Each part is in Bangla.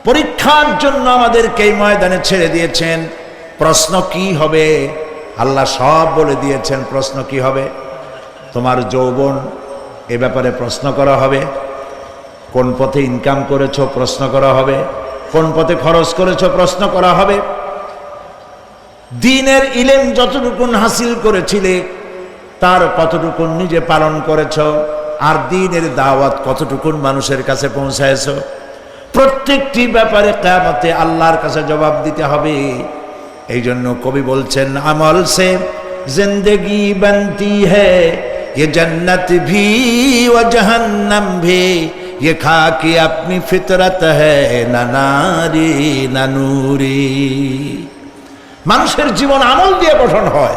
পরীক্ষার জন্য আমাদেরকে এই ময়দানে ছেড়ে দিয়েছেন। প্রশ্ন কি হবে আল্লাহ সব বলে দিয়েছেন। প্রশ্ন কি হবে? তোমার যৌবন, এ ব্যাপারে প্রশ্ন করা হবে। কোন পথে ইনকাম করেছো প্রশ্ন করা হবে। কোন পথে খরচ করেছো প্রশ্ন করা হবে। দ্বীনের ইলম যতটুকুন হাসিল করেছিলে তার কতটুকুন নিজে পালন করেছো, আর দ্বীনের দাওয়াত কতটুকুন মানুষের কাছে পৌঁছায়ছো। প্রত্যেকটি ব্যাপারে কিয়ামতে আল্লাহর কাছে জবাব দিতে হবে। এই জন্য কবি বলছেন, আমল সে জিন্দেগি बनती है ये जन्नत भी व जहन्नम भी ये खाकी अपनी फितरत है ना नारी ना नूरी। মানুষের জীবন আমল দিয়ে গঠন হয়,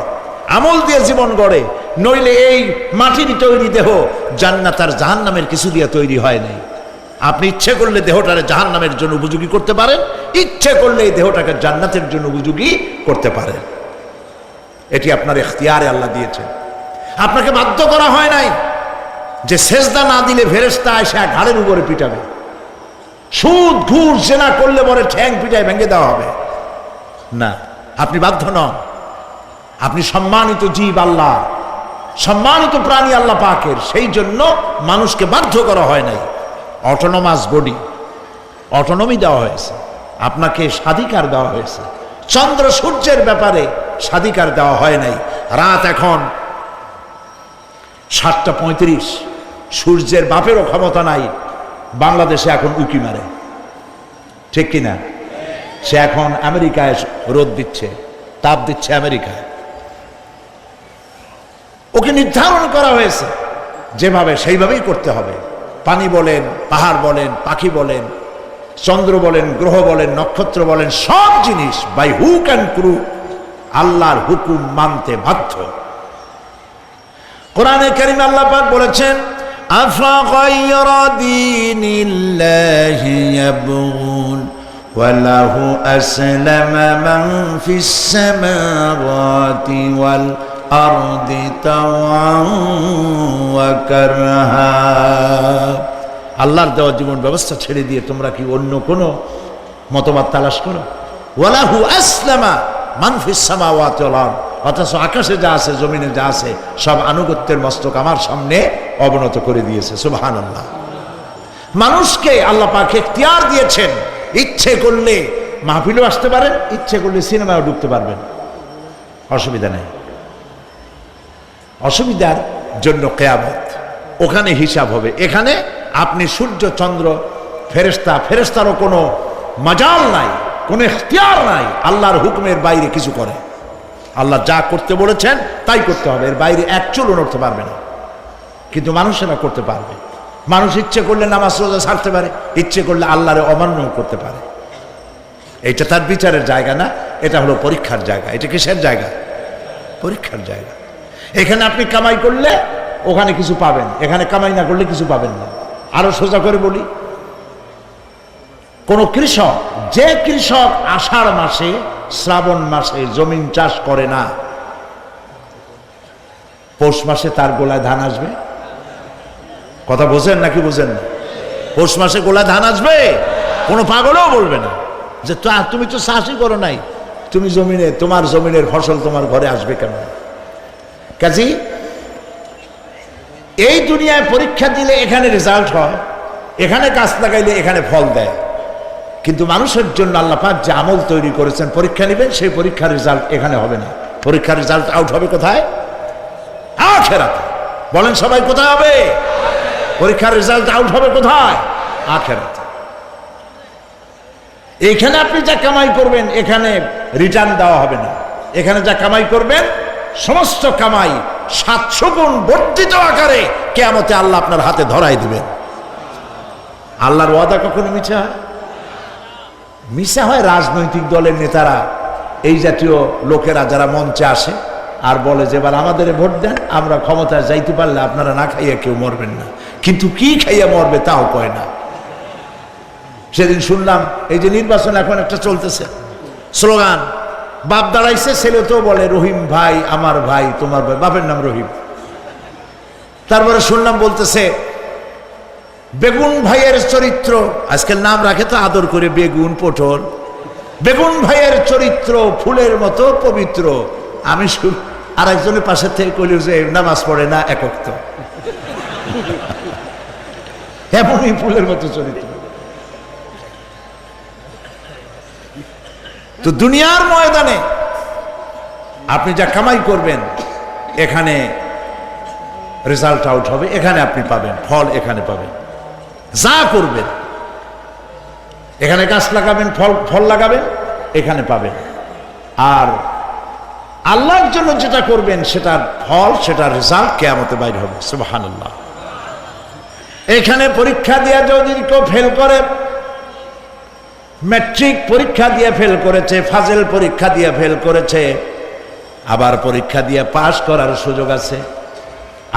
আমল দিয়ে জীবন গড়ে। নইলে এই মাটির তৈরি দেহ জান্নাত আর জাহান্নামের কিছু দিয়ে তৈরি হয় নাই। আপনি ইচ্ছে করলে দেহটাকে জাহান্নামের জন্য উপযোগী করতে পারেন, ইচ্ছে করলে এই দেহটাকে জান্নাতের জন্য উপযোগী করতে পারেন। এটি আপনার ইখতিয়ারে আল্লাহ দিয়েছেন, আপনাকে বাধ্য করা হয় নাই যে সেজদা না দিলে ফেরেশতা এসে ঘাড়ের উপরে পিটাবে। সুদ ঘুষ জেনা করলে পরে ঠ্যাং পিটায় ভেঙে দেওয়া হবে না, আপনি বাধ্য নন। আপনি সম্মানিত জীব আল্লাহ, সম্মানিত প্রাণী আল্লাহ পাকের, সেই জন্য মানুষকে বাধ্য করা হয় নাই। অটোনোমাস বডি, অটোনমি দেওয়া হয়েছে, আপনাকে স্বাধিকার দেওয়া হয়েছে। চন্দ্র সূর্যের ব্যাপারে স্বাধিকার দেওয়া হয় নাই। রাত এখন 7:35, সূর্যের বাপেরও ক্ষমতা নাই বাংলাদেশে এখন উকি মারে, ঠিক কিনা? সে এখন আমেরিকায় রোদ দিচ্ছে, তাপ দিচ্ছে আমেরিকায়। ওকে নির্ধারণ করা হয়েছে যেভাবে, সেইভাবেই করতে হবে। পানি বলেন, পাহাড় বলেন, পাখি বলেন, চন্দ্র বলেন, গ্রহ বলেন, নক্ষত্র বলেন, সব জিনিস বাই হুক অ্যান্ড ক্রুক আল্লাহর হুকুম মানতে বাধ্য। কোরআনে কারীমে আল্লাহ পাক বলেছেন, আফা গায়রা দীনিল্লাহি ইয়াবগুন ওয়া লাহু আসলামা মান ফিস সামাওয়াতি ওয়াল আরদি তাওআন ওয়া কারহা। আল্লাহর দেওয়া জীবন ব্যবস্থা ছেড়ে দিয়ে তোমরা কি অন্য কোনো মতবাদ তালাশ করো? ওয়ালাহু আসলামা মান ফিস সামাওয়াতি ওয়াল আরদ, অথচ আকাশে যা আছে জমিনে যা আছে সব আনুগত্যের মস্তক আমার সামনে অবনত করে দিয়েছে। সুবহানাল্লাহ। মানুষকে আল্লাহ পাক ইখতিয়ার দিয়েছেন, ইচ্ছে করলে মাহফিলেও আসতে পারেন, ইচ্ছে করলে সিনেমাও ঢুকতে পারবেন, অসুবিধা নেই। অসুবিধার জন্য কিয়ামত, ওখানে হিসাব হবে। এখানে আপনি সূর্য চন্দ্র ফেরেশতা, ফেরেশতারও কোনো মাজাল নাই, কোনো ইখতিয়ার নাই আল্লাহর হুকুমের বাইরে কিছু করে। আল্লাহ যা করতে বলেছেন তাই করতে হবে, এর বাইরে এক চুলও নড়তে পারবে না। কিন্তু মানুষেরা করতে পারবে। মানুষ ইচ্ছে করলে নামাজ রোজা ছাড়তে পারে, ইচ্ছে করলে আল্লাহরে অমান্য করতে পারে। এটা তার বিচারের জায়গা না, এটা হলো পরীক্ষার জায়গা। এটা কিসের জায়গা? পরীক্ষার জায়গা। এখানে আপনি কামাই করলে ওখানে কিছু পাবেন, এখানে কামাই না করলে কিছু পাবেন না। আরো সোজা করে বলি, কোন কৃষক, যে কৃষক আষাঢ় মাসে শ্রাবণ মাসে জমিন চাষ করে না, পৌষ মাসে তার গোলায় ধান আসবে? কথা বোঝেন নাকি বোঝেন না? পৌষ মাসে গোলায় ধান আসবে? কোনো পাগলও বলবে না যে তুমি তো চাষই করো নাই, তুমি জমিনে, তোমার জমিনের ফসল তোমার ঘরে আসবে কেন? কাজী এই দুনিয়ায় পরীক্ষা দিলে এখানে রেজাল্ট হয়, এখানে গাছ লাগাইলে এখানে ফল দেয়। কিন্তু মানুষের জন্য আল্লাহ পাক যে আমল তৈরি করেছেন, পরীক্ষা নেবেন, সেই পরীক্ষার রেজাল্ট এখানে হবে না। পরীক্ষার রেজাল্ট আউট হবে কোথায়? আখিরাতে। বলেন সবাই, কোথায় হবে? পরীক্ষার রেজাল্ট আউট হবে কোথায়? আখিরাতে। এইখানে আপনি যা কামাই করবেন এখানে রিটার্ন দেওয়া হবে না। এখানে যা কামাই করবেন সমস্ত কামাই 700 গুণ বর্ধিত আকারে কিয়ামতে আল্লাহ আপনার হাতে ধরাই দিবেন। আল্লাহর ওয়াদা কখনো মিছা হয়? মিছা হয় রাজনৈতিক দলের নেতারা, এই জাতীয় লোকেরা যারা মঞ্চে আসে আর বলে যে এবার আমাদের ভোট দেন, আমরা ক্ষমতায় যাইতে পারলে আপনারা না খাইয়া কেউ মরবেন না। কিন্তু কি খাইয়া মরবে তাও কয় না। সেদিন শুনলাম এই যে নির্বাচন এখন একটা চলতেছে, স্লোগান, বাপ দাঁড়াইছে, ছেলে তো বলে রহিম ভাই আমার ভাই, তোমার ভাই, বাপের নাম রহিম। তারপরে শুনলাম বলতেছে বেগুন ভাইয়ের চরিত্র, আজকাল নাম রাখে তো আদর করে বেগুন পটল। বেগুন ভাইয়ের চরিত্র ফুলের মতো পবিত্র। আমি আর একজনের পাশে থেকে কইল যে নামাজ পড়ে না একক, তো এমনই ফুলের মতো চরিত্র। তো দুনিয়ার ময়দানে আপনি যা কামাই করবেন এখানে রেজাল্ট আউট হবে, এখানে আপনি পাবেন ফল, এখানে পাবেন। যা করবেন এখানে গাছ লাগাবেন, ফল লাগাবেন, এখানে পাবেন। আর আল্লাহর জন্য যেটা করবেন সেটার ফল, সেটার রেজাল্ট কিয়ামতে বাইর হবে। সুবহানাল্লাহ। এখানে পরীক্ষা দিয়ে যদি কেউ ফেল করে, ম্যাট্রিক পরীক্ষা দিয়ে ফেল করেছে, ফাজেল পরীক্ষা দিয়ে ফেল করেছে, আবার পরীক্ষা দিয়ে পাশ করার সুযোগ আছে,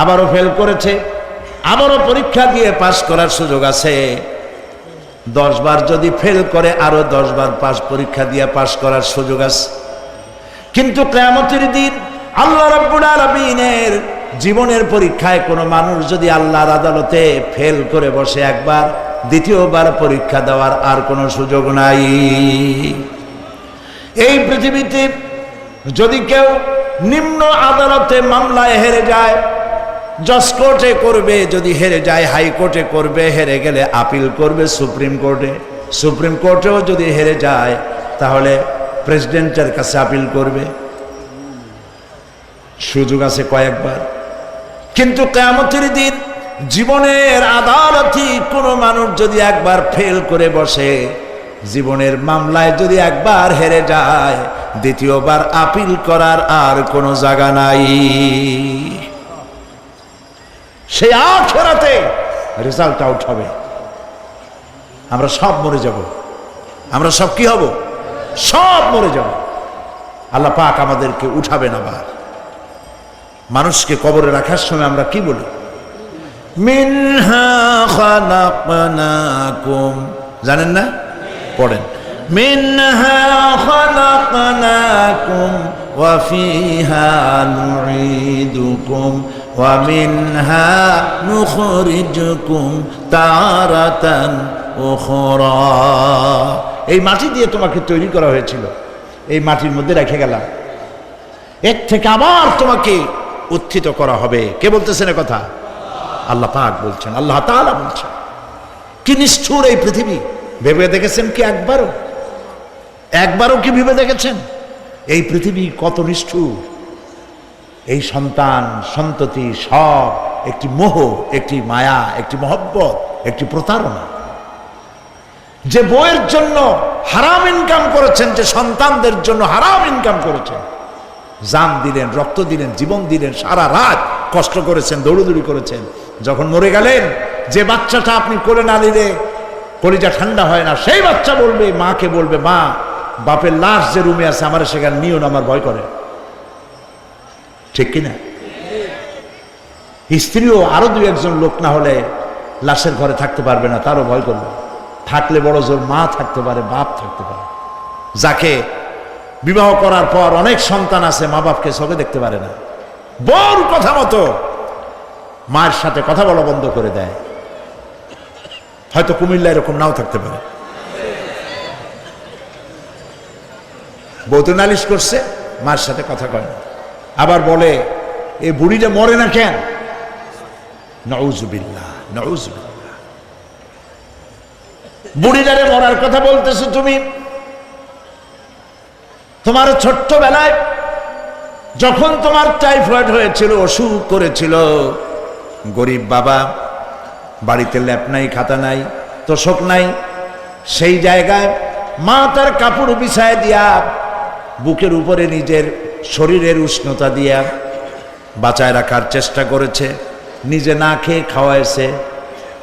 আবারও ফেল করেছে, আবারও পরীক্ষা দিয়ে পাশ করার সুযোগ আছে। 10 বার যদি ফেল করে আরো 10 বার পরীক্ষা দিয়ে পাশ করার সুযোগ আছে। কিন্তু কিয়ামতের দিন আল্লাহ রাব্বুল আলামিনের জীবনের পরীক্ষায় কোনো মানুষ যদি আল্লাহর আদালতে ফেল করে বসে একবার, দ্বিতীয়বার পরীক্ষা দেওয়ার আর কোনো সুযোগ নাই। এই পৃথিবীতে যদি কেউ নিম্ন আদালতে মামলায় হেরে যায়, জজ কোর্টে করবে, যদি হেরে যায় হাইকোর্টে করবে, হেরে গেলে আপিল করবে সুপ্রিম কোর্টে, সুপ্রিম কোর্টেও যদি হেরে যায় তাহলে প্রেসিডেন্টের কাছে আপিল করবে। সুযোগ আছে কয়েকবার। কিন্তু কিয়ামতের দিন জীবনের আদালতে কোনো মানুষ যদি একবার ফেল করে বসে, জীবনের মামলায় যদি একবার হেরে যায়, দ্বিতীয়বার আপিল করার আর কোনো জায়গা নাই। সেই আখিরাতে রেজাল্ট আউট হবে। আমরা সব মরে যাব, আমরা সব কি হব? সব মরে যাব। আল্লাহ পাক আমাদেরকে উঠাবেন আবার। মানুষকে কবরে রাখার সময় আমরা কি বলি? মিনহা খালাকনাকুম, জানেন না? পড়েন, মিনহা খালাকনাকুম ওয়া ফিহা নুঈদুকুম ওয়া মিনহা নুখরিজুকুম তারাতান উখরা। এই মাটি দিয়ে তোমাকে তৈরি করা হয়েছিল, এই মাটির মধ্যে রেখে গেলাম, এর থেকে আবার তোমাকে উত্থিত করা হবে। কে বলতেছেন কথা? আল্লাহ পাক বলছেন, আল্লাহ তাআলা বলছেন। কি নিষ্ঠুর এই পৃথিবী! ভেবে দেখেছেন কি একবারও কি ভেবে দেখেছেন এই পৃথিবী কত নিষ্ঠুর? এই সন্তান সন্ততি সব একটি মোহ, একটি মায়া, একটি মহব্বত, একটি প্রতারণা। যে বইয়ের জন্য হারাম ইনকাম করেছেন, যে সন্তানদের জন্য হারাম ইনকাম করেছেন, জান দিলেন, রক্ত দিলেন, জীবন দিলেন, সারা রাত কষ্ট করেছেন, দৌড়দৌড়ি করেছেন, যখন মরে গেলেন, যে বাচ্চাটা আপনি কোলে না নিলে কলিজা ঠান্ডা হয় না, সেই বাচ্চা বলবে, মাকে বলবে, মা বাপের লাশ যে রুমে আছে আমার সেখানে নিও না, আমার ভয় করে। ঠিক কিনা? স্ত্রীও আরো 2-1 লোক না হলে লাশের ঘরে থাকতে পারবে না, তারও ভয় করবে। থাকলে বড় জোর মা থাকতে পারে, বাপ থাকতে পারে। যাকে বিবাহ করার পর অনেক সন্তান আছে, মা বাপকে চোখে দেখতে পারে না, বউর কথা মতো মায়ের সাথে কথা বলা বন্ধ করে দেয়। হয়তো কুমিল্লা এরকম নাও থাকতে পারে। বউ তো নালিশ করছে, মার সাথে কথা কয় না, আবার বলে এই বুড়িটা মরে না কেন? নাউযুবিল্লাহ, নাউযুবিল্লাহ। বুড়িটারে মরার কথা বলতেছো তুমি। তোমার ছোট্টবেলায় যখন তোমার টাইফয়েড হয়েছিল, অসুখ করেছিল, গরিব বাবা, বাড়িতে ল্যাপ নাই, খাতা নাই, তোষক নাই, সেই জায়গায় মা তার কাপড় বিছায় দিয়া বুকের উপরে নিজের শরীরের উষ্ণতা দিয়া বাঁচায় রাখার চেষ্টা করেছে, নিজে না খেয়ে খাওয়াইছে,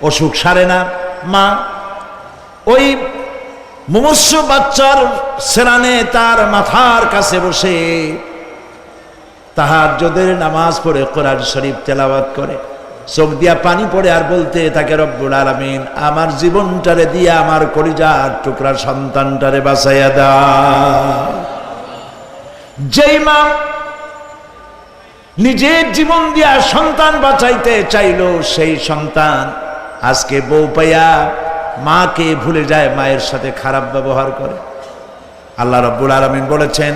অসুখ সারে না। মা ওই মুমূর্ষ বাচ্চার সেরানে তার মাথার কাছে বসে তাহাজ্জুদের নামাজ পড়ে কোরআন শরীফ তেলাওয়াত করে, চোখ দিয়া পানি পড়ে, আর বলতে থাকে, রব্বুল আলামিন আমার জীবনটারে দিয়া আমার কলিজার টুকরা সন্তানটারে বাঁচাইয়া দাও। যেই মা নিজের জীবন দিয়া সন্তান বাঁচাইতে চাইল, সেই সন্তান আজকে বউ পাইয়া মাকে ভুলে যায়, মায়ের সাথে খারাপ ব্যবহার করে। আল্লাহ রাব্বুল আলামিন বলেছেন,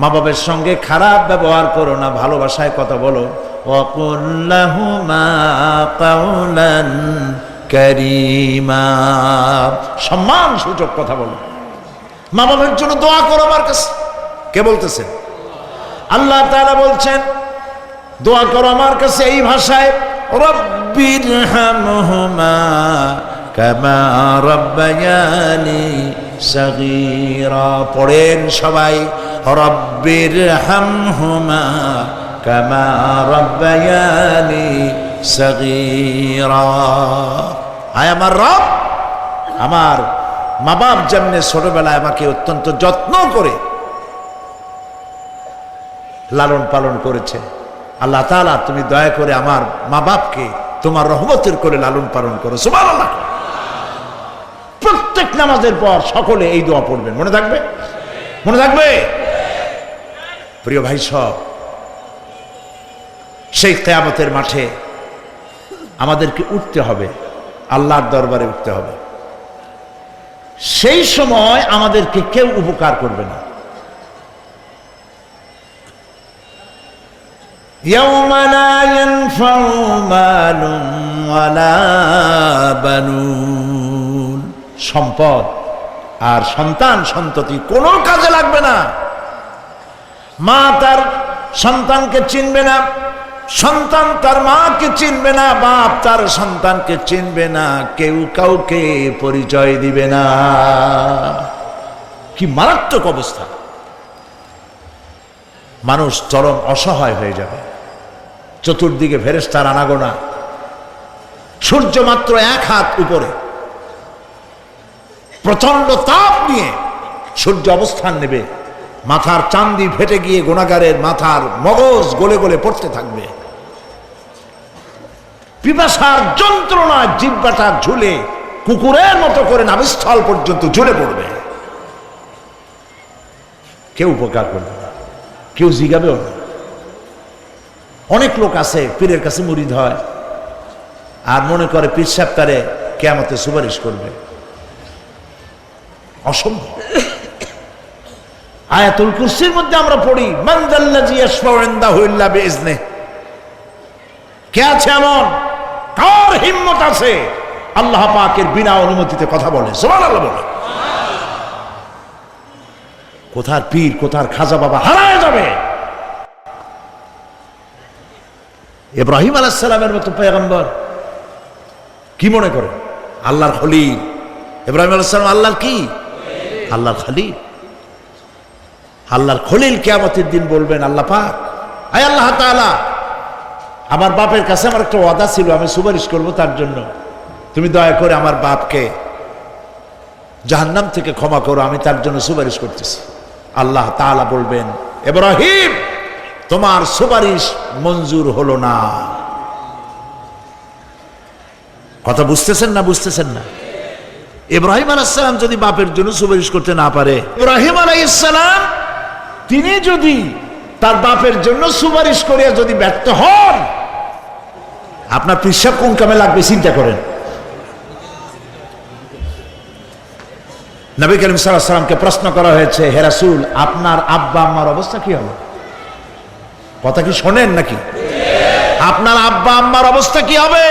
মা বাবার সঙ্গে খারাপ ব্যবহার করো না, ভালোবাসায় কথা বলো। ওয়াকুল লাহুমা কাওলান কারীমা, সম্মান সূচক কথা বলো। মা বাবার জন্য দোয়া করো আমার কাছে। কে বলতেছেন? আল্লাহ তাআলা বলছেন দোয়া করো আমার কাছে এই ভাষায়, রব্বিরহামহুমা কামা রাব্বায়ানি সাগীরা। পড়েন সবাই, রব্বিরহামহুমা কামা রাব্বায়ানি সাগীরা। আয় আমার রব, আমার মা বাপ যেমনি ছোটবেলায় আমাকে অত্যন্ত যত্ন করে লালন পালন করেছে, আল্লাহ তাআলা তুমি দয়া করে আমার মা বাপকে তোমার রহমতের করে লালন পালন করো। সুবহানাল্লাহ। প্রত্যেক নামাজের পর সকলে এই দোয়া পড়বেন, মনে থাকবে? মনে থাকবে? প্রিয় ভাই সব, সেই কিয়ামতের মাঠে আমাদেরকে উঠতে হবে, আল্লাহর দরবারে উঠতে হবে। সেই সময় আমাদেরকে কেউ উপকার করবে না। ইয়াউমা লা ইয়ানফাউ মালুন ওয়ালা বানুন, সম্পদ আর সন্তান সন্ততি কোনো কাজে লাগবে না। মা তার সন্তানকে চিনবে না, সন্তান তার মাকে চিনবে না, বাপ তার সন্তানকে চিনবে না, কেউ কাউকে পরিচয় দিবে না। কি মারাত্মক অবস্থা! মানুষ চরম অসহায় হয়ে যাবে। চতুর্দিকে ফেরেশতার আনাগোনা, সূর্য মাত্র 1 হাত উপরে, প্রচন্ড তাপ নিয়ে সূর্য অবস্থান নেবে, মাথার চান্দি ফেটে গিয়ে গুনাহগারের মাথার মগজ গলে গলে পড়তে থাকবে। পিপাসার যন্ত্রণা জিহ্বাটা ঝুলে কুকুরের মতো করে নাভিস্থল পর্যন্ত ঝুলে পড়বে। কেউ উপকার করবে না, কেউ জিগাবেও না। অনেক লোক আছে পীরের কাছে মুরিদ হয় আর মনে করে পীর সাহেব তারে কিয়ামতে সুপারিশ করবে। অসম্ভব। আয়াতুল কুরসির মধ্যে আমরা পড়ি, মান যাল্লাযী ইয়াশফাউ ইনদাহু ইল্লা বিইজনিহি। কে আছে এমন, কার হিম্মত আছে আল্লাহ পাকের বিনা অনুমতিতে কথা বলে? সুবহানাল্লাহ বলে। কোথার পীর, কোথার খাজা বাবা হারায় যাবে। ইব্রাহিম আলাইহিস সালামের মতো পয়গম্বর কি মনে করে? আল্লাহর খলিল। ইব্রাহিম আলাইহিস সালাম আল্লাহর কি? আল্লাহর খলিল। আল্লাহর খলিল কিয়ামতের দিন বলবেন, আল্লাহ পাক, আয় আল্লাহ তাআলা, আমার বাপের কাছে আমার একটা ওয়াদা ছিল, আমি সুপারিশ করব তার জন্য, তুমি দয়া করে আমার বাপকে জাহান্নাম থেকে ক্ষমা করো, আমি তার জন্য সুপারিশ করতেছি। আল্লাহ তাআলা বলবেন, ইব্রাহিম, তোমার সুপারিশ মঞ্জুর হলো না। কথা বুঝতেছেন না? বুঝতেছেন না? ইব্রাহিম আলাইহিস সালাম যদি বাপের জন্য সুপারিশ করতে না পারে, ইব্রাহিম আলাইহিস সালাম তিনি যদি তার বাপের জন্য সুপারিশ করিয়া যদি ব্যর্থ হন, আপনার পিসাব কোন কামে লাগবে চিন্তা করেন। নবী করিম সাল্লাল্লাহু আলাইহি সাল্লামকে প্রশ্ন করা হয়েছে, হে রাসূল, আপনার আব্বা আম্মার অবস্থা কি হবে? কথা কি শোনেন নাকি? আপনার আব্বা আম্মার অবস্থা কি হবে?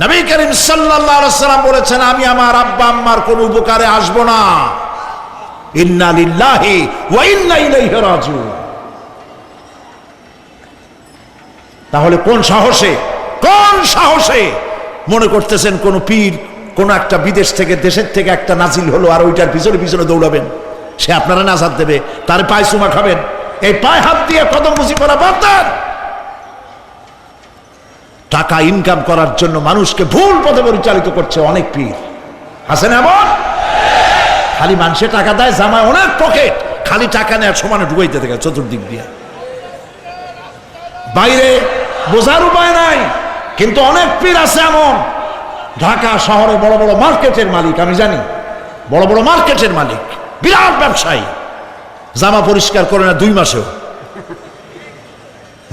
নবী করিম সাল্লাল্লাহু আলাইহি সাল্লাম বলেছেন, আমি আমার আব্বা আম্মার কোন উপকারে আসব না। ইন্না লিল্লাহি ওয়া ইন্না ইলাইহি রাজিউন। তাহলে কোন সাহসে মনে করতেছেন কোন পীর কোন একটা বিদেশ থেকে, দেশের থেকে একটা নাজিল হলো আর ওইটার পিছনে পিছনে দৌড়াবেন, সে আপনারা নাজাত দেবে, তার পায়ে চুমা খাবেন? এই পায়ে হাত দিয়ে কদম বুঝি করা বাদ দেন। টাকা ইনকাম করার জন্য মানুষকে ভুল পথে পরিচালিত করছে অনেক পীর। আছে না এমন? খালি মানুষে টাকা দেয়, জামায় অনেক পকেট, খালি টাকা নেয় সমানে ঢুকাইতে থাকে চতুর্দিক দিয়ে। বাইরে বোঝার উপায় নাই, কিন্তু অনেক পীর আছে এমন, ঢাকা শহরে বড় বড় মার্কেটের মালিক, আমি জানি, বড় বড় মার্কেটের মালিক, বিরাট ব্যবসায়ী, জামা পরিষ্কার করে না 2 মাসেও।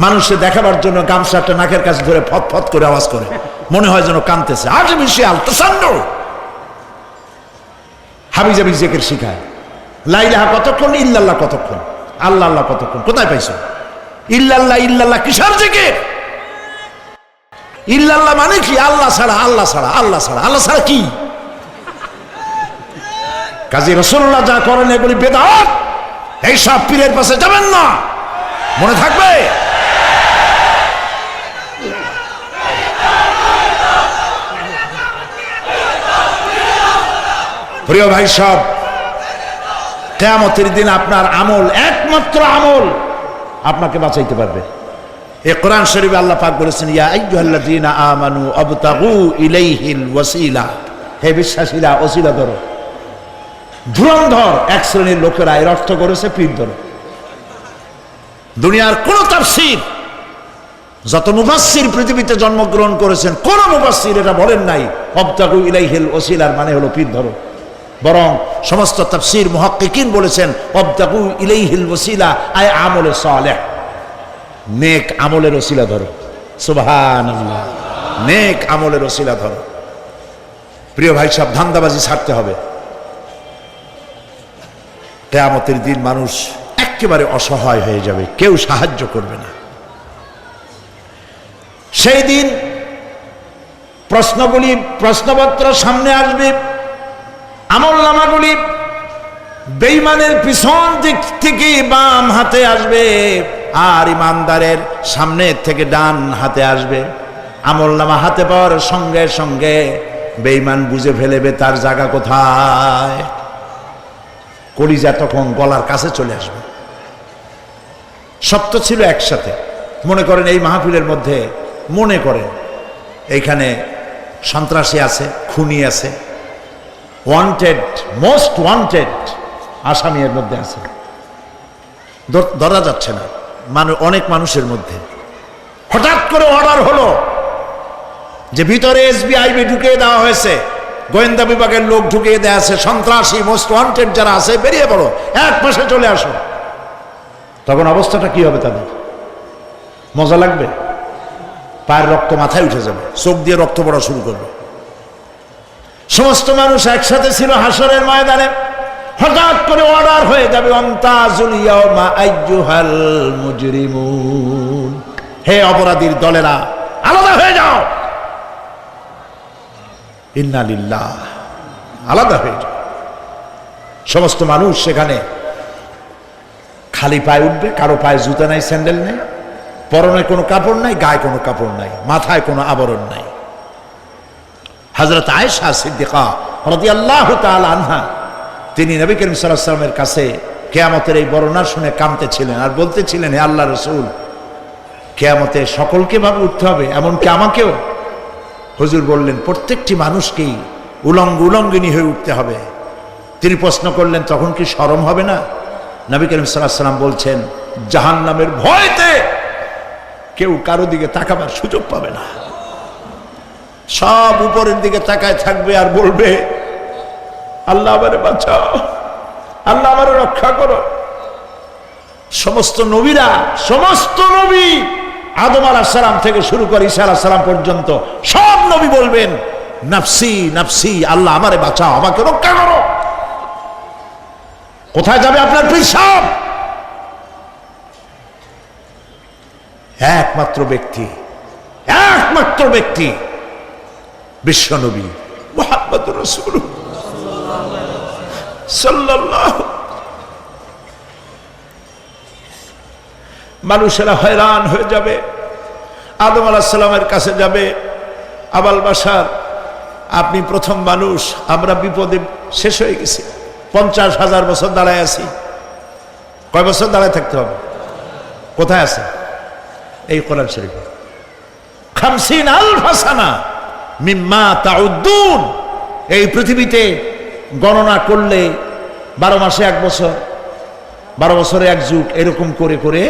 মানুষে দেখাবার জন্য গামছাটা নাকের কাছে ধরে ফত ফত করে আওয়াজ করে, মনে হয় যেন কানতেছে। আর্টিফিশিয়াল তাসান্ন হাবিজাবি জিকির শিখায়। লা ইলাহা কতক্ষণ, ইল্লাল্লাহ কতক্ষণ, আল্লাহ আল্লাহ কতক্ষণ, কোথায় পাইছো? ইল্লাল্লাহ ইল্লাল্লাহ কিসের জিকির? ইল্লাল্লাহ মানে কি? আল্লাহ ছাড়া, আল্লাহ ছাড়া, আল্লাহ ছাড়া, আল্লাহ ছাড়া কি? কাজী রাসূলুল্লাহ যা করেন এগুলি বেদাত। এই সব পীরের পাশে যাবেন না, মনে থাকবে। প্রিয় ভাই সব, কিয়ামতের দিন আপনার আমল, একমাত্র আমল আপনাকে বাঁচাইতে পারবে। এই কোরআন শরীফে আল্লাহ পাক বলেছেন, ইয়া আইয়ুহাল্লাযীনা আমানু আবতাগু ইলাইহিল ওয়াসিলা, হে বিশ্বাসীরা ওসিলা ধরো। ধুরন্ধর এক শ্রেণীর লোকেরা এর অর্থ করেছে পীর ধরো। দুনিয়ার কোন তাফসীর, যত মুফাসসির পৃথিবীতে জন্মগ্রহণ করেছেন, কোন মুফাসসির এটা বলেন নাই আবতাগু ইলাইহিল ওসিলার মানে হলো পীর ধরো। বরং সমস্ত তাফসীর মুহাক্কিকিন বলেছেন আবতাগু ইলাইহিল ওসিলা আয় আমলে সালেহ, নেক আমলের ওসিলা ধরো। সুবহানাল্লাহ, নেক আমলের ওসিলা ধরো। প্রিয় ভাই সব, ধান্দাবাজি ছাড়তে হবে। কিয়ামতের দিন মানুষ একেবারে অসহায় হয়ে যাবে, কেউ সাহায্য করবে না। সেই দিন প্রশ্নগুলি, প্রশ্নপত্র সামনে আসবে, আমলনামাগুলি বেঈমানের পিছন দিক থেকে বাম হাতে আসবে, আর ইমানদারের সামনে থেকে ডান হাতে আসবে। আমলনামা হাতে পাওয়ার সঙ্গে সঙ্গে বেঈমান বুঝে ফেলবে তার জায়গা কোথায়। কলিজা তখন গলার কাছে চলে আসবে। সত্য ছিল একসাথে। মনে করেন এই মাহফিলের মধ্যে, মনে করেন এইখানে সন্ত্রাসী আছে, খুনি আছে, ওয়ান্টেড, মোস্ট ওয়ান্টেড আসামি এর মধ্যে আছে, ধরা যাচ্ছে না। অনেক মানুষের মধ্যে হঠাৎ করে অর্ডার হলো যে ভিতরে এসবিআইবি ঢুকিয়ে দেওয়া হয়েছে, গোয়েন্দা বিভাগের লোক ঢুকিয়ে দেওয়া আছে, সন্ত্রাসী মোস্ট ওয়ান্টেড যারা আছে বেরিয়ে পড়ো, এক মাসে চলে আসো। তখন অবস্থাটা কি হবে তাদের? মজা লাগবে? পায়ের রক্ত মাথায় উঠে যাবে, চোখ দিয়ে রক্ত পড়া শুরু করবে। সমস্ত মানুষ একসাথে ছিল হাসরের ময়দানে, হঠাৎ করে অর্ডার হয়ে যাবে ওয়ামতাজুল ইয়াওমা আইয়ুহাল মুজরিমুন, হে অপরাধীর দলেরা আলাদা হয়ে যাও। ইন্না লিল্লাহ, আলাদা হয়ে যাও। সমস্ত মানুষ সেখানে খালি পায়ে উঠবে, কারো পায়ে জুতা নাই, স্যান্ডেল নেই, পরনে কোনো কাপড় নাই, গায়ে কোনো কাপড় নাই, মাথায় কোনো আবরণ নাই। হযরত আয়েশা সিদ্দিকা রাদিয়াল্লাহু তাআলা আনহা, তিনি নবী করিম সাল্লাল্লাহু আলাইহি ওয়াসাল্লামের কাছে কিয়ামতের এই বর্ণনা শুনে কাঁদতেছিলেন আর বলতেছিলেন, হে আল্লাহর রাসূল, কিয়ামতে সকলকে ভাবে উঠতে হবে, এমনকি আমাকেও? হুজুর বললেন, প্রত্যেকটি মানুষকেই উলঙ্গিনী হয়ে উঠতে হবে। তিনি প্রশ্ন করলেন, তখন কি শরম হবে না? নবী করিম সাল্লাল্লাহু আলাইহি ওয়াসাল্লাম বলছেন, জাহান্নামের ভয়তে কেউ কারো দিকে তাকাবার সুযোগ পাবে না। সব উপরের দিকে তাকায় থাকবে আর বলবে, আল্লাহ আমারে বাঁচাও, আল্লাহ আমারে রক্ষা করো। সমস্ত নবীরা, সমস্ত নবী আদম আলাইহিস সালাম থেকে শুরু করে ঈসা আলাইহিস সালাম পর্যন্ত সব নবী বলবেন, নাফসি নাফসি, আল্লাহ আমারে বাঁচাও, আমাকে রক্ষা করো। কোথায় যাবে আপনার পীর সাহেব? একমাত্র ব্যক্তি বিশ্বনবী মুহাম্মদুর রাসূলুল্লাহ সাল্লাল্লাহু। মানুষেরা হয়রান হয়ে যাবে, আদম আলাইহিস সালামের কাছে যাবে, আবাল বাশার, আপনি প্রথম মানুষ, আমরা বিপদে শেষ হয়ে গেছি, 50,000 বছর দাঁড়ায় আছি। কয় বছর দাঁড়ায় থাকতে হবে? কোথায় আছে? এই কোরআন শরীফে 50,000 সানা মিম্মা তাউদ্দুন। এই পৃথিবীতে গণনা করলে 12 মাসে 1 বছর, 12 বছরে 1 যুগ, এরকম করে করে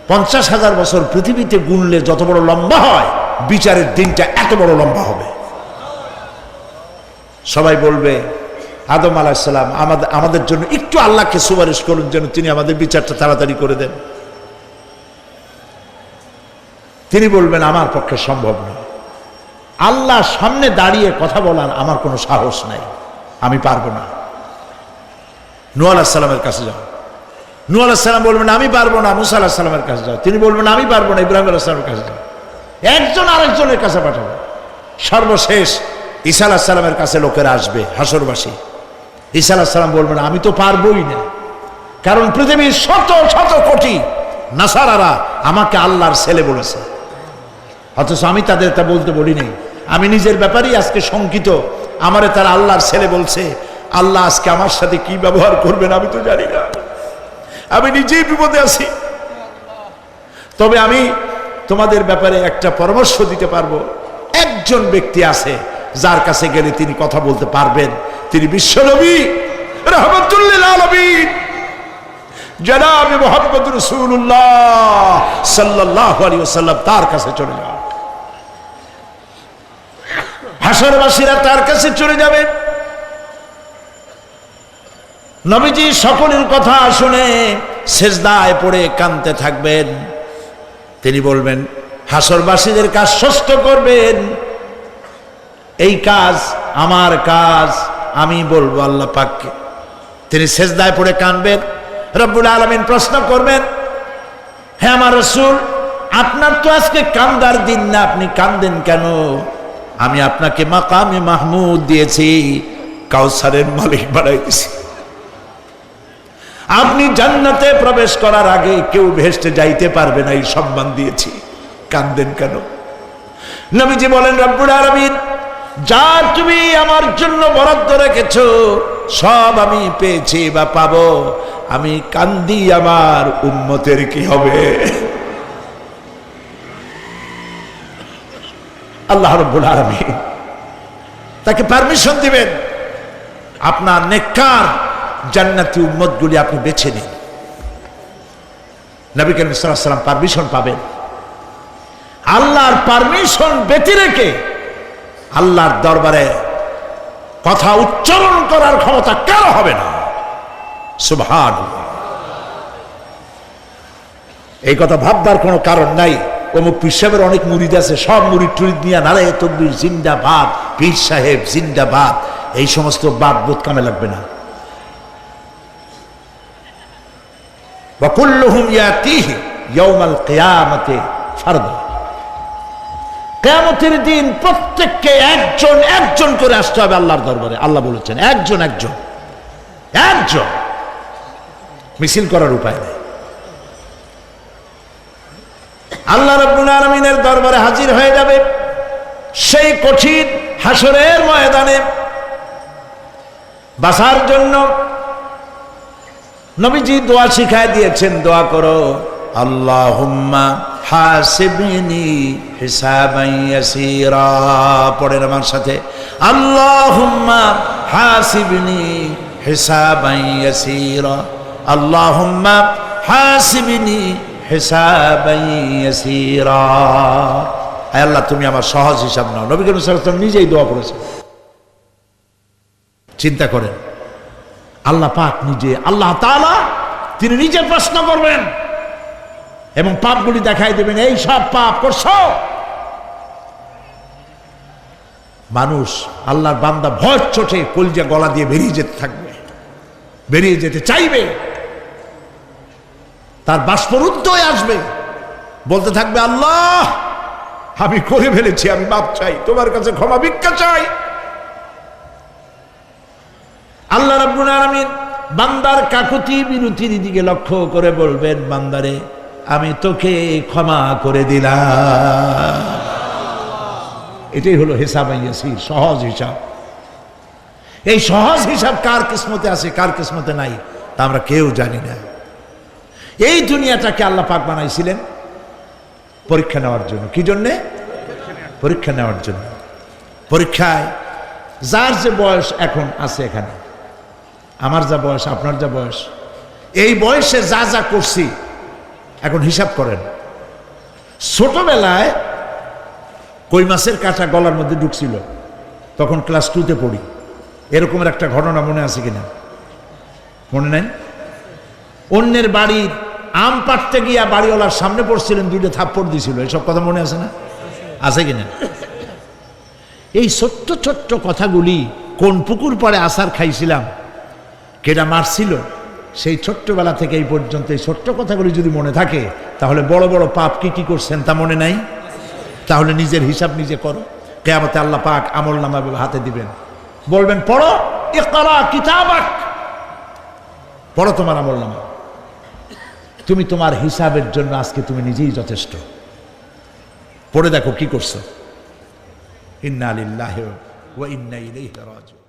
50,000 বছর পৃথিবীতে গুনলে যত বড় লম্বা হয়, বিচারের দিনটা এত বড় লম্বা হবে। সবাই বলবে, আদম আলাইহিস সালাম আমাদের জন্য একটু আল্লাহকে সুপারিশ করুন যেন তিনি আমাদের বিচারটা তাড়াতাড়ি করে দেন। তিনি বলবেন, আমার পক্ষে সম্ভব নয়। আল্লাহ সামনে দাঁড়িয়ে কথা বলার আমার কোনো সাহস নাই, আমি পারবো না। নূহ আলাইহিস সালামের কাছে যাও, নূহ আলাইহিস সালাম বলবেন আমি পারবো না। মুসা আলাইহিস সালামের কাছে যাও, তিনি বলবেন আমি পারবো না। ইব্রাহিম আলাইহিস সালামের কাছে যাও, একজন আরেকজনের কাছে পাঠাবো। সর্বশেষ ঈসা আলাইহিস সালামের কাছে লোকেরা আসবে, হাসরবাসী। ঈসা আলাইহিস সালাম বলবেন আমি তো পারবোই না, কারণ পৃথিবীর শত শত কোটি নাসারারা আমাকে আল্লাহর ছেলে বলেছে, অথচ আমি তাদের তা বলতে বলি নাই। আমি নিজের ব্যাপারেই আজকে শঙ্কিত, আমারে তারা আল্লাহর ছেলে বলছে। আল্লাহ আজকে আমার সাথে কি ব্যবহার করবেন আমি তো জানি না, আমি নিজেই বিপদে আছি। তবে আমি তোমাদের ব্যাপারে একটা পরামর্শ দিতে পারবো। একজন ব্যক্তি আছে যার কাছে গেলে তিনি কথা বলতে পারবেন, তিনি বিশ্বনবী রাহমাতুল লিল আলামিন জনাব মুহাম্মদ রাসূলুল্লাহ সাল্লাল্লাহু আলাইহি ওয়াসাল্লাম। তার কাছে চলে যাও, হাসরবাসীরা তার কাছে চলে যাবে। নবীজি সকলের কথা শুনে সেজদায় পড়ে কাঁদতে থাকবেন। তিনি বলবেন হাসরবাসীদের কাজ সুস্থ করবেন, এই কাজ আমার কাজ, আমি বলবো আল্লাহ পাককে। তিনি সেজদায় পড়ে কাঁদবেন। রব্বুল আলামিন প্রশ্ন করবেন, হে আমার রাসূল, আপনার তো আজকে কান্দার দিন না, আপনি কাঁদেন কেন? আমি আপনাকে মাকামে মাহমুদ দিয়েছি, কাউসারের মালিক বানাই দিয়েছি। আপনি জান্নাতে প্রবেশ করার আগে কেউ ভেস্টে যাইতে পারবে না, এই সম্মান দিয়েছি, কাঁদেন কেন? নবীজি বলেন রব্বুল আলামিন যা তুমি আমার জন্য বরাদ্দ রেখেছো সব আমি পেয়েছি বা পাবো, আমি কান্দি আমার উম্মতের কি হবে? আল্লাহ রাব্বুল আলামিন তাকে পারমিশন দিবেন, আপনার নেককার জান্নাতি উম্মতগুলি আপনি বেছে নিন। নবী করিম সাল্লাল্লাহু আলাইহি ওয়াসাল্লাম পারমিশন পাবেন। আল্লাহর পারমিশন ব্যতি রেখে আল্লাহর দরবারে কথা উচ্চারণ করার ক্ষমতা কার হবে না? সুবহানাল্লাহ। এই কথা ভাববার কোনো কারণ নাই। অমুক পীর সাহেবের অনেক মুরিদ আছে, সব মুরিদ টুরিদ নিয়ে নারায়ে তাকবীর জিন্দাবাদ, পীর সাহেব জিন্দাবাদ, এই সমস্ত বাদ বোধ কামে লাগবে না। ওয়া কুল্লুহুম ইয়াতিহি ইয়াউমাল কিয়ামাতি ফারদা। কিয়ামতের দিন প্রত্যেককে একজন একজন করে আসতে হবে আল্লাহর দরবারে। আল্লাহ বলেছেন একজন একজন একজন, মিছিল করার উপায় নেই। আল্লাহ রাব্বুল আলামিনের দরবারে হাজির হয়ে যাবে সেই কঠিন হাসরের ময়দানে বাঁচার জন্য। নবীজি দোয়া শিখায় দিয়েছেন, দোয়া করো আল্লাহুম্মা হাসিবনি হিসাবান ইয়াসীরা। পড়েন আমার সাথে, আল্লাহুম্মা হাসিবনি হিসাবান ইয়াসীরা, আল্লাহুম্মা হাসিবনি হিসাবান ইয়াসীরা। আয় আল্লাহ তুমি আমার সহজ হিসাব নাও। নবী করিম সাল্লাল্লাহু আলাইহি ওয়াসাল্লাম নিজেই দোয়া করেছেন। চিন্তা করেন, আল্লাহ পাক নিজে, আল্লাহ তাআলা তিনি নিজে প্রশ্ন করবেন এবং পাপগুলি দেখাই দেবেন, এই সব পাপ করছো। মানুষ আল্লাহর বান্দা ভয় চোটে কলজা গলা দিয়ে বেরিয়ে যেতে থাকবে, বেরিয়ে যেতে চাইবে, তার বাষ্পরুদ্ধ হয়ে আসবে, বলতে থাকবে আল্লাহ আমি করে ফেলেছি, আমি মাপ চাই, তোমার কাছে ক্ষমা ভিক্ষা চাই। আল্লাহ রাব্বুল আলামিন বান্দার কাকুতি বিরতির দিকে লক্ষ্য করে বলবেন, বান্দারে আমি তোকে ক্ষমা করে দিলাম। এটাই হলো হিসাব ইয়াসির, সহজ হিসাব। এই সহজ হিসাব কার কিসমতে আছে কার কিসমতে নাই তা আমরা কেউ জানি না। এই দুনিয়াটাকে আল্লাহ পাক বানাইছিলেন পরীক্ষা নেওয়ার জন্য। কি জন্যে? পরীক্ষা নেওয়ার জন্য। পরীক্ষায় যার যে বয়স এখন আছে, এখানে আমার যা বয়স, আপনার যা বয়স, এই বয়সে যা যা করছি এখন হিসাব করেন। ছোটবেলায় কই মাছের কাঁটা গলার মধ্যে ঢুকছিল, তখন ক্লাস 2তে পড়ি। এরকমের একটা ঘটনা মনে আছে কিনা? মনে নেন? অন্যের বাড়ির আম পাড়তে গিয়া বাড়িওয়ালার সামনে পড়ছিলেন, 2টা থাপ্পড় দিছিল। এসব কথা মনে আছে না? আছে কিনা? এই ছোট্ট ছোট্ট কথাগুলি কোন পুকুর পাড়ে আসার খাইছিলাম, কেটা মারছিল, সেই ছোট্টবেলা থেকে এই পর্যন্ত এই ছোট্ট কথাগুলি যদি মনে থাকে, তাহলে বড় বড় পাপ কি কি করছেন তা মনে নাই? তাহলে নিজের হিসাব নিজে করো। কিয়ামতে আল্লাহ পাক আমলনামা হাতে দিবেন, বলবেন পড়ো, ইকরা কিতাবাক, পড়ো তোমার আমলনামা। তুমি তোমার হিসাবের জন্য আজকে তুমি নিজেই যথেষ্ট। পড়ে দেখো কি করছো। ইন্না লিল্লাহি ওয়া ইন্না ইলাইহি রাজিউন।